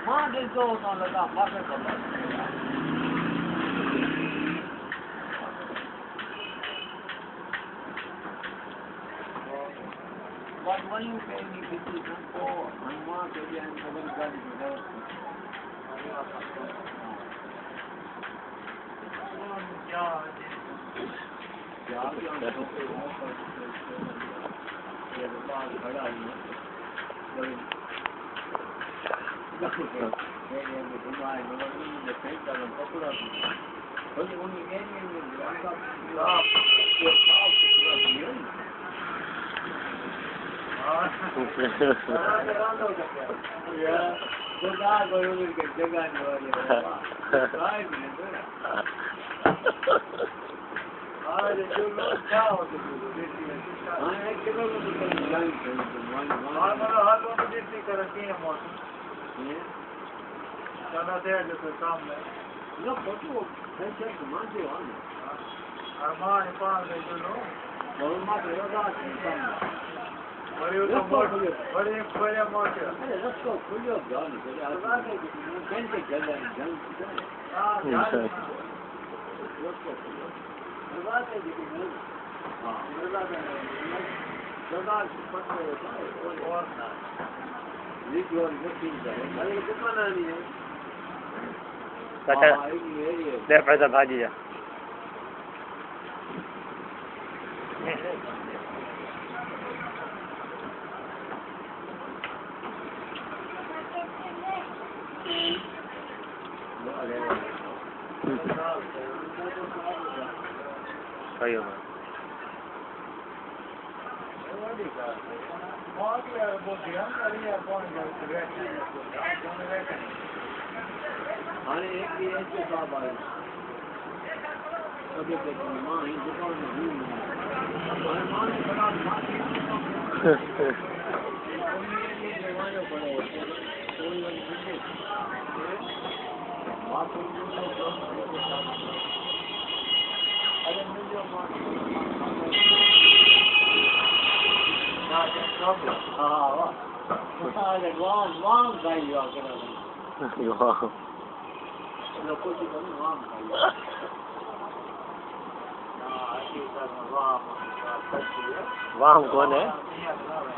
Más de todo no le da más de todo. But when you pay me 50 for I'm not again everybody knows. ले पैसा भाजी जा कहियो अरे एक भी ऐसे साहब आए कभी कभी माँ ही दुकान में हूँ हमारे माँ ने बड़ा वाह कौन है